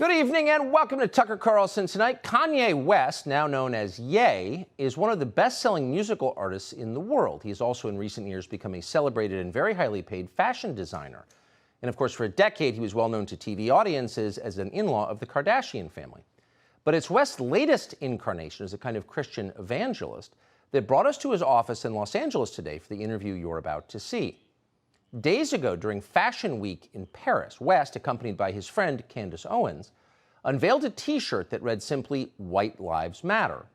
Good evening and welcome to Tucker Carlson Tonight. Kanye West, now known as Ye, is one of the best-selling musical artists in the world. He has also in recent years become a celebrated and very highly paid fashion designer. And of course, for a decade, he was well known to TV audiences as an in-law of the Kardashian family. But it's West's latest incarnation as a kind of Christian evangelist that brought us to his office in Los Angeles today for the interview you're about to see. Days ago, during Fashion Week in Paris, West, accompanied by his friend Candace Owens, unveiled a T-shirt that read simply, "White Lives Matter."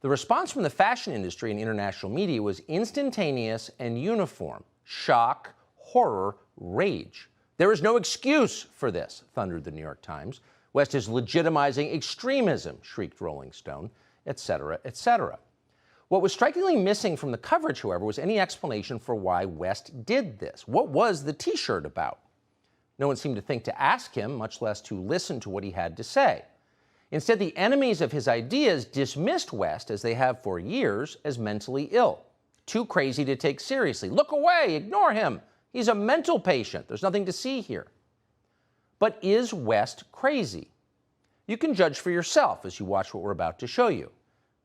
The response from the fashion industry and international media was instantaneous and uniform. Shock, horror, rage. "There is no excuse for this," thundered the New York Times. "West is legitimizing extremism," shrieked Rolling Stone, etc., etc. What was strikingly missing from the coverage, however, was any explanation for why West did this. What was the T-shirt about? No one seemed to think to ask him, much less to listen to what he had to say. Instead, the enemies of his ideas dismissed West, as they have for years, as mentally ill. Too crazy to take seriously. Look away, ignore him. He's a mental patient. There's nothing to see here. But is West crazy? You can judge for yourself as you watch what we're about to show you.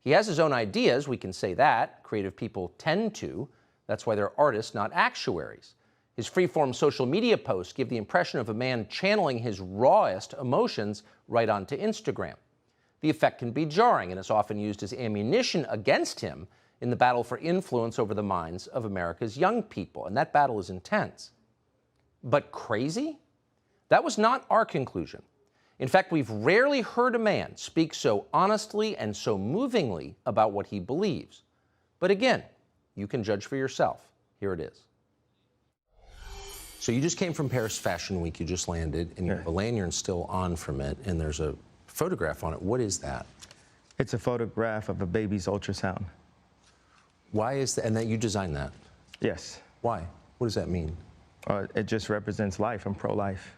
He has his own ideas, we can say that. Creative people tend to. That's why they're artists, not actuaries. His free-form social media posts give the impression of a man channeling his rawest emotions right onto Instagram. The effect can be jarring, and is often used as ammunition against him in the battle for influence over the minds of America's young people, and that battle is intense. But crazy? That was not our conclusion. In fact, we've rarely heard a man speak so honestly and so movingly about what he believes. But again, you can judge for yourself. Here it is. So you just came from Paris Fashion Week. You just landed, and you have a lanyard still on from it, and there's a photograph on it. What is that? It's a photograph of a baby's ultrasound. Why is that? And that you designed that? Yes. Why? What does that mean? It just represents life. I'm pro-life.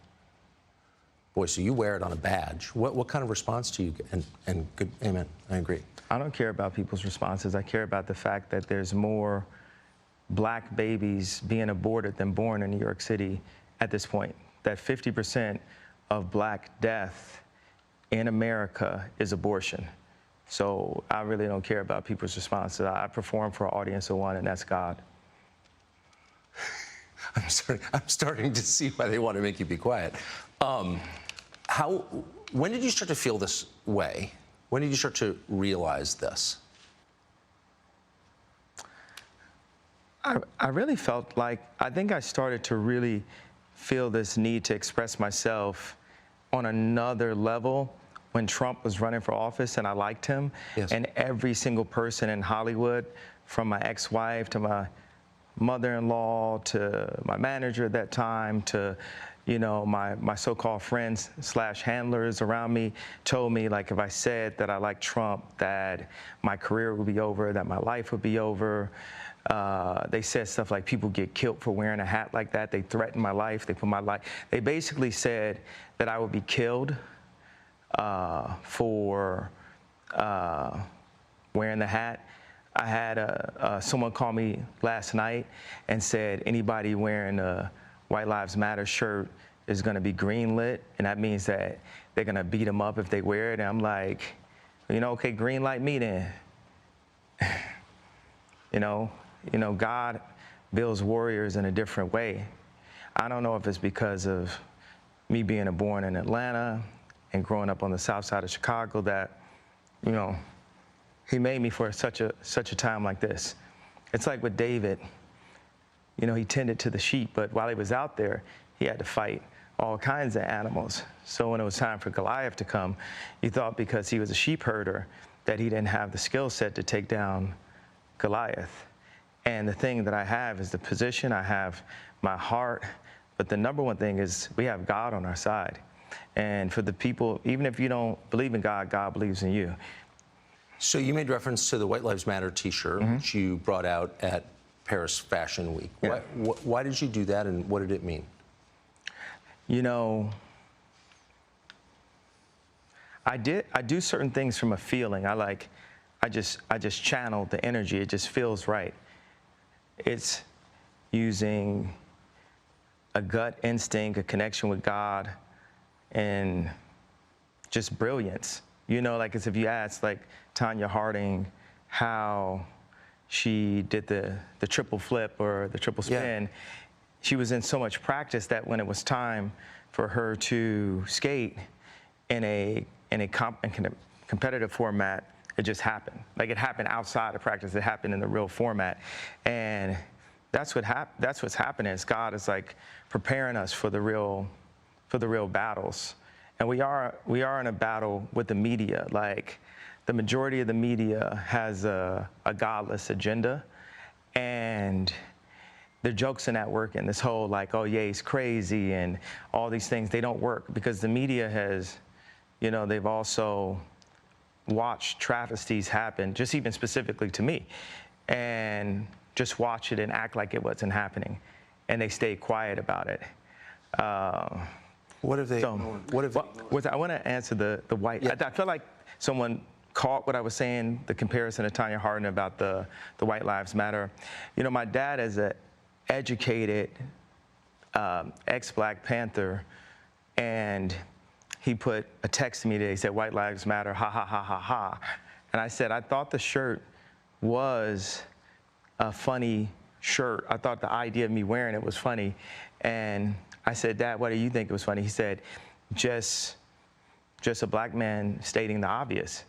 Boy, so you wear it on a badge. What kind of response do you get? And good, amen, I agree. I don't care about people's responses. I care about the fact that there's more black babies being aborted than born in New York City at this point. That 50% of black death in America is abortion. So I really don't care about people's responses. I perform for an audience of one, and that's God. I'm starting to see why they want to make you be quiet. When did you start to feel this way? When did you start to realize this? I really felt like, I think I started to really feel this need to express myself on another level when Trump was running for office, and I liked him. Yes. And every single person in Hollywood, from my ex-wife to my mother-in-law to my manager at that time to, you know, my so-called friends / handlers around me, told me, like, if I said that I liked Trump, that my career would be over, that my life would be over. They said stuff like people get killed for wearing a hat like that. They threatened my life. They put my life. They basically said that I would be killed for wearing the hat. I had someone call me last night and said anybody wearing a White Lives Matter shirt is going to be greenlit, and that means that they're going to beat them up if they wear it. And I'm like, you know, okay, green light me then. You know, God builds warriors in a different way. I don't know if it's because of me being born in Atlanta and growing up on the south side of Chicago that, you know, he made me for such a time like this. It's like with David, you know, he tended to the sheep, but while he was out there, he had to fight all kinds of animals. So when it was time for Goliath to come, you thought because he was a sheep herder that he didn't have the skill set to take down Goliath. And the thing that I have is the position, I have my heart, but the number one thing is we have God on our side. And for the people, even if you don't believe in God, God believes in you. So you made reference to the White Lives Matter T-shirt, which you brought out at Paris Fashion Week. Yeah. Why did you do that, and what did it mean? You know, I do certain things from a feeling. I just channel the energy. It just feels right. It's using a gut instinct, a connection with God, and just brilliance. You know, like as if you asked like Tanya Harding how she did the triple flip or the triple spin, she was in so much practice that when it was time for her to skate in a competitive format, it just happened. Like it happened outside of practice. It happened in the real format, and that's what's happening. Is God is like preparing us for the real battles, and we are in a battle with the media. Like the majority of the media has a godless agenda, and the jokes in that work and this whole like, oh yeah, he's crazy and all these things, they don't work because the media has, you know, they've also watched travesties happen, just even specifically to me, and just watch it and act like it wasn't happening, and they stay quiet about it. What have they? I want to answer the white. Yeah. I feel like someone caught what I was saying, the comparison to Tanya Harding about the White Lives Matter. You know, my dad is an educated ex-Black Panther, and he put a text to me today. He said, "White Lives Matter, ha ha ha ha ha," and I said, I thought the shirt was a funny shirt. I thought the idea of me wearing it was funny, and I said, "Dad, what do you think it was funny?" He said, just a Black man stating the obvious.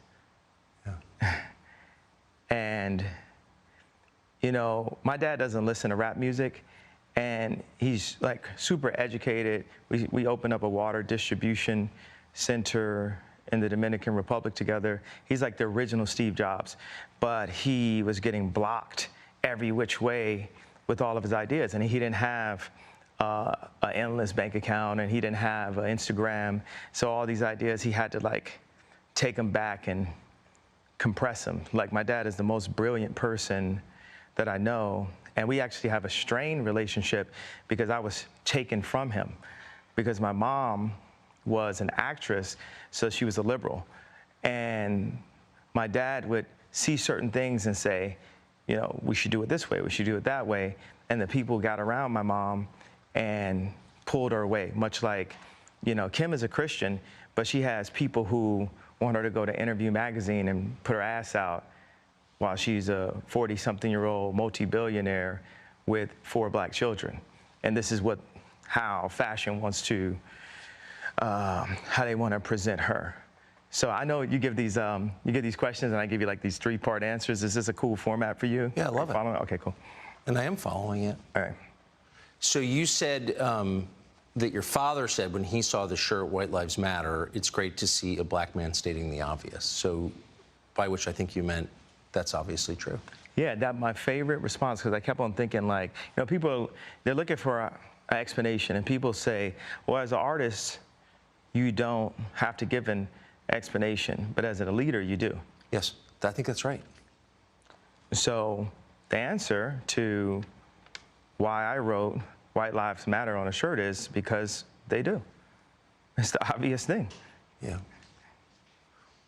Yeah. And, you know, my dad doesn't listen to rap music, and he's like super educated. We opened up a water distribution center in the Dominican Republic together. He's like the original Steve Jobs, but he was getting blocked every which way with all of his ideas, and he didn't have an endless bank account, and he didn't have an Instagram. So all these ideas, he had to like take them back and compress them. Like my dad is the most brilliant person that I know, and we actually have a strained relationship because I was taken from him because my mom was an actress, so she was a liberal. And my dad would see certain things and say, you know, we should do it this way, we should do it that way. And the people got around my mom and pulled her away, much like, you know, Kim is a Christian, but she has people who want her to go to Interview magazine and put her ass out while she's a 40-something-year-old multi-billionaire with 4 Black children. And this is how fashion wants to, how they want to present her. So I know you give these questions, and I give you like these 3-part answers. Is this a cool format for you? Yeah, I love it. Okay, cool. And I am following it. All right. So you said that your father said when he saw the shirt "White Lives Matter," it's great to see a Black man stating the obvious. So, by which I think you meant that's obviously true. Yeah, that's my favorite response, because I kept on thinking, like, you know, people, they're looking for an explanation, and people say, well, as an artist, you don't have to give an explanation, but as a leader, you do. Yes, I think that's right. So the answer to why I wrote "White Lives Matter" on a shirt is because they do. It's the obvious thing. Yeah.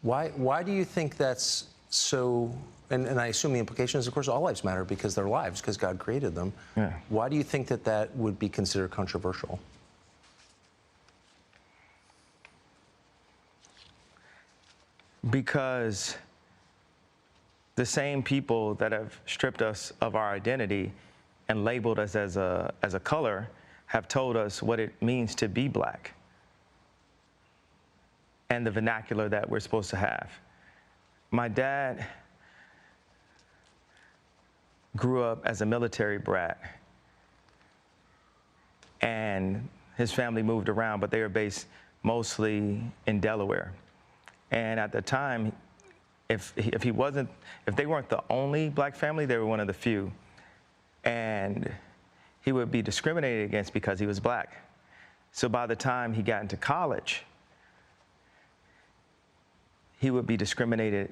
Why do you think that's so, and I assume the implication is, of course, all lives matter because they're lives, because God created them. Yeah. Why do you think that that would be considered controversial? Because the same people that have stripped us of our identity and labeled us as a color have told us what it means to be Black and the vernacular that we're supposed to have. My dad grew up as a military brat, and his family moved around, but they were based mostly in Delaware. And at the time, if they weren't the only Black family, they were one of the few. And he would be discriminated against because he was Black. So by the time he got into college, he would be discriminated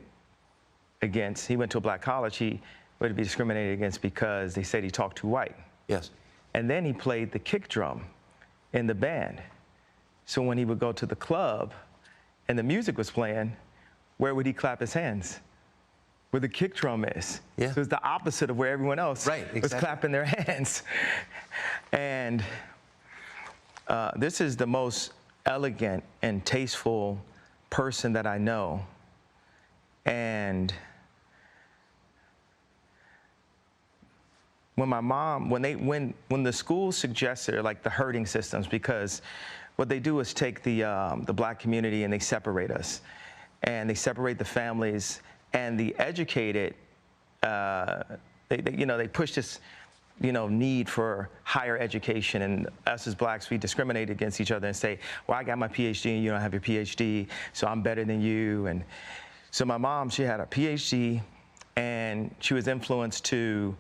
against. He went to a Black college, he would be discriminated against because they said he talked too white. Yes. And then he played the kick drum in the band. So when he would go to the club and the music was playing, where would he clap his hands? Where the kick drum is. Yeah. So it's the opposite of where everyone else was clapping their hands. And this is the most elegant and tasteful person that I know. And when my mom, when the school suggested, like the herding systems, because what they do is take the black community and they separate us, and they separate the families, and the educated, they push this, need for higher education, and us as blacks, we discriminate against each other and say, well, I got my PhD and you don't have your PhD, so I'm better than you. And so my mom, she had a PhD, and she was influenced to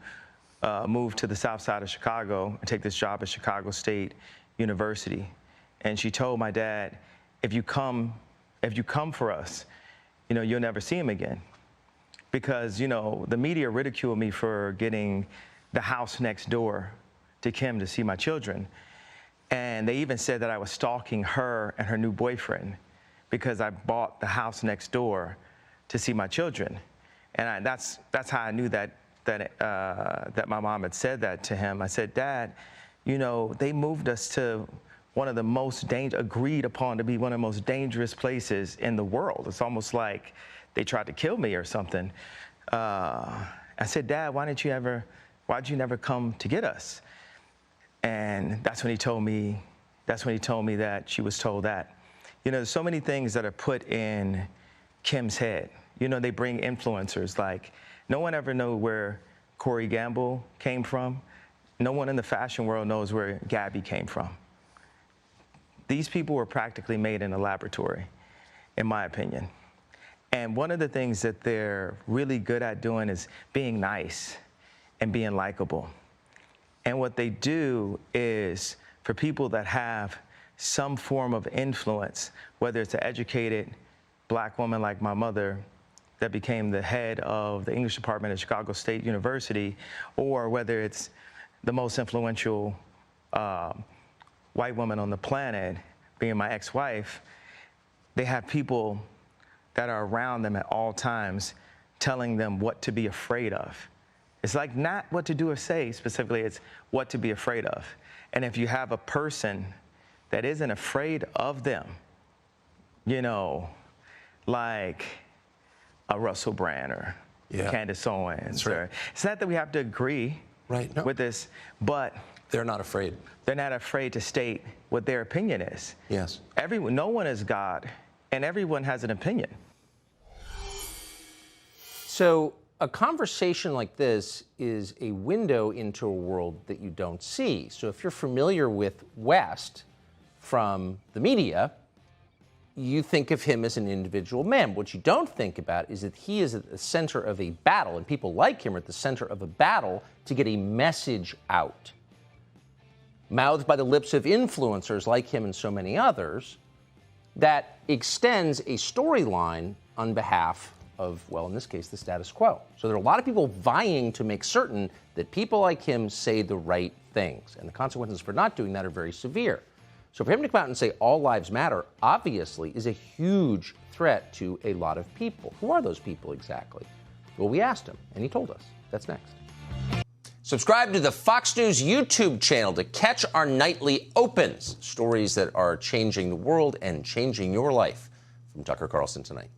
move to the south side of Chicago and take this job at Chicago State University. And she told my dad, if you come for us, you'll never see him again. Because, the media ridiculed me for getting the house next door to Kim to see my children. And they even said that I was stalking her and her new boyfriend because I bought the house next door to see my children. And that's how I knew that my mom had said that to him. I said, Dad, they moved us to one of the most agreed upon to be one of the most dangerous places in the world. It's almost like they tried to kill me or something. I said, Dad, why'd you never come to get us? And that's when he told me that she was told that. There's so many things that are put in Kim's head. They bring influencers, like no one ever knew where Corey Gamble came from. No one in the fashion world knows where Gabby came from. These people were practically made in a laboratory, in my opinion. And one of the things that they're really good at doing is being nice and being likable. And what they do is, for people that have some form of influence, whether it's an educated black woman like my mother that became the head of the English department at Chicago State University, or whether it's the most influential white woman on the planet, being my ex-wife, they have people that are around them at all times telling them what to be afraid of. It's like not what to do or say specifically, it's what to be afraid of. And if you have a person that isn't afraid of them, like a Russell Brand or Candace Owens, right. It's not that we have to agree with this, but they're not afraid. They're not afraid to state what their opinion is. Yes. No one is God, and everyone has an opinion. So a conversation like this is a window into a world that you don't see. So if you're familiar with West from the media, you think of him as an individual man. What you don't think about is that he is at the center of a battle, and people like him are at the center of a battle to get a message out. Mouthed by the lips of influencers like him and so many others, that extends a storyline on behalf of, well, in this case, the status quo. So there are a lot of people vying to make certain that people like him say the right things, and the consequences for not doing that are very severe. So for him to come out and say all lives matter, obviously, is a huge threat to a lot of people. Who are those people exactly? Well, we asked him, and he told us. That's next. Subscribe to the Fox News YouTube channel to catch our nightly opens, stories that are changing the world and changing your life. From Tucker Carlson Tonight.